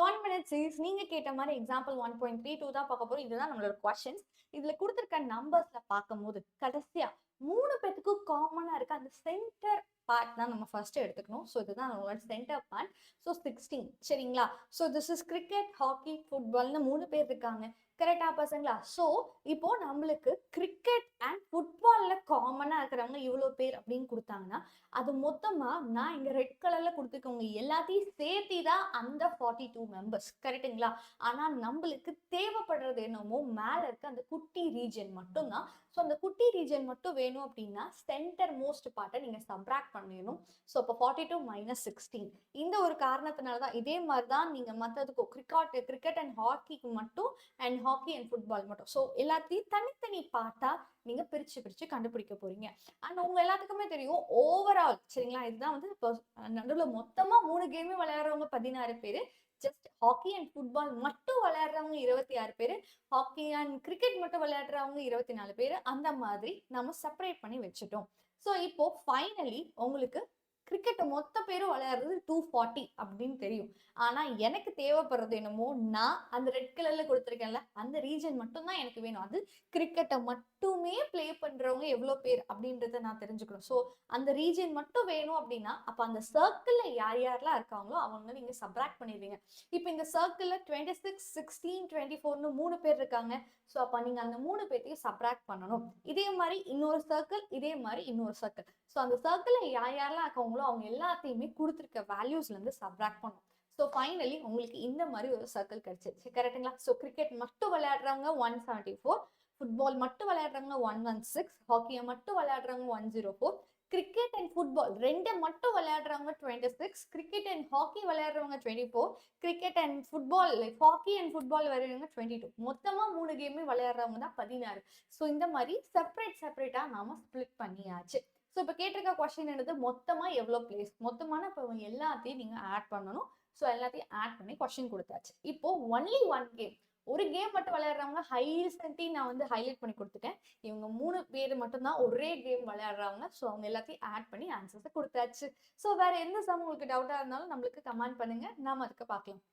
1 minute series நீங்க கேட்ட மாதிரி எக்ஸாம்பிள் 1.32 தான் பார்க்க போறோம். இதுதான் நம்மளோட கொஸ்டின்ஸ். இதுல கொடுத்திருக்க நம்பர்ஸ்ல பார்க்கும்போது கடைசியா 3 பேத்துக்கும் காமனா இருக்க அந்த சென்டர் பார்ட் தான் நம்ம ஃபர்ஸ்ட் எடுத்துக்கணும். ஸோ இதுதான் நம்மளோட சென்டர் பார்ட். ஸோ 16 சரிங்களா? So this is cricket, hockey, ஃபுட்பால்னு 3 பேர் இருக்காங்க. கரெக்டா பசங்களா? ஸோ இப்போ நம்மளுக்கு கிரிக்கெட் அண்ட் ஃபுட்பால்ல காமனா இருக்கிறவங்க இவ்வளோ பேர் அப்படின்னு கொடுத்தாங்கன்னா அது மொத்தமா நான் இங்க ரெட் கலர்ல கொடுத்துருக்கவங்க எல்லாத்தையும் சேர்த்தி தான் அந்த 42 மெம்பர்ஸ். கரெக்டுங்களா? ஆனா நம்மளுக்கு தேவைப்படுறது என்னமோ மேல இருக்க அந்த குட்டி ரீஜன் மட்டும் தான். ஸோ அந்த குட்டி ரீஜன் மட்டும் வேணும் அப்படின்னா சென்டர் மோஸ்ட் பார்ட்டை நீங்க சப்ராக்ட் பண்ணிடணும். ஸோ இப்போ 42 மைனஸ் 16 இந்த ஒரு காரணத்தினால தான். இதே மாதிரி தான் நீங்க மற்றதுக்கும் கிரிக்கெட் அண்ட் ஹாக்கிக்கு மட்டும் அண்ட் ஹாக்கி அண்ட் ஃபுட்பால் மட்டும். ஸோ எல்லாத்தையும் தனித்தனி பார்ட்டா நீங்க பிரிச்சு பிரிச்சு கண்டுபிடிக்க போறீங்க. அண்ட் உங்க எல்லாத்துக்குமே தெரியும் ஓவரால் சரிங்களா? இதுதான் வந்து இப்போ நடுவில் மொத்தமா 3 கேமே விளையாடுறவங்க 16 பேரு. ஜஸ்ட் ஹாக்கி அண்ட் ஃபுட்பால் மட்டும் விளையாடுறவங்க 26 பேரு, ஹாக்கி அண்ட் கிரிக்கெட் மட்டும் விளையாடுறவங்க 24 பேரு. அந்த மாதிரி நம்ம செப்பரேட் பண்ணி வச்சுட்டோம். ஸோ இப்போ ஃபைனலி உங்களுக்கு கிரிக்கெட் மொத்த பேரும் விளையாடுறது 240 அப்படின்னு தெரியும். ஆனா எனக்கு தேவைப்படுறது என்னமோ நான் அந்த ரெட் கலர்ல கொடுத்துருக்கேன்ல அந்த ரீஜன் மட்டும் தான் எனக்கு வேணும். அது கிரிக்கெட்டை மட்டுமே பிளே பண்றவங்க எவ்வளவு பேர் அப்படின்றத நான் தெரிஞ்சுக்கணும். ஸோ அந்த ரீஜன் மட்டும் வேணும் அப்படின்னா அப்ப அந்த சர்க்கிள்ல யார் யாரெல்லாம் இருக்காங்களோ அவங்க நீங்க சப்ராக்ட் பண்ணிடுவீங்க. இப்ப இந்த சர்க்கிள்ல 26, 16, 24ன்னு 3 பேர் இருக்காங்க. ஸோ அப்ப நீங்க அந்த 3 பேர்த்தையும் சப்ராக்ட் பண்ணணும். இதே மாதிரி இன்னொரு சர்க்கிள், இதே மாதிரி இன்னொரு சர்க்கிள். ஸோ அந்த சர்க்கிள்ல யார் யாரெல்லாம் இருக்காங்களோ அவங்க எல்லாத்தையுமே கொடுத்துருக்க வேல்யூஸ்ல இருந்து சப்ராக்ட் பண்ணும். ஸோ ஃபைனலி உங்களுக்கு இந்த மாதிரி ஒரு சர்க்கிள் கிடைச்சிருச்சு. கரெக்டுங்களா? ஸோ கிரிக்கெட் மட்டும் விளையாடுறவங்க 174, ஃபுட்பால் மட்டும் விளையாடுறவங்க 116, ஹாக்கியை மட்டும் விளையாடுறவங்க 104, கிரிக்கெட் அண்ட் ஃபுட்பால் ரெண்டை மட்டும் விளையாடுறவங்க 26, கிரிக்கெட் அண்ட் ஹாக்கி விளையாடுறவங்க 24, cricket and football hockey and football விளையாடுறவங்க 22. மொத்தமா 3 கேமே விளையாடுறவங்க தான் 16. ஸோ இந்த மாதிரி செப்பரேட்டா நாம ஸ்பிளிட் பண்ணியாச்சு. ஸோ இப்போ கேட்டிருக்க கொஸ்டின் என்னது? மொத்தமா எவ்வளோ பிளேஸ்? மொத்தமான இப்போ எல்லாத்தையும் நீங்க ஆட் பண்ணணும். ஸோ எல்லாத்தையும் ஆட் பண்ணி கொஸ்டின் கொடுத்தாச்சு. இப்போ ஒன்லி 1 கேம், ஒரு கேம் மட்டும் விளையாடுறவங்க ஹைலி நான் வந்து ஹைலைட் பண்ணி கொடுத்துட்டேன். இவங்க 3 பேர் மட்டும்தான் ஒரே கேம் விளையாடுறாங்க. ஸோ அவங்க எல்லாத்தையும் ஆட் பண்ணி ஆன்சர்ஸை கொடுத்தாச்சு. ஸோ வேற எந்த சம் உங்களுக்கு டவுட்டா இருந்தாலும் நம்மளுக்கு கமெண்ட் பண்ணுங்க, நாம அதுக்கு பார்க்கலாம்.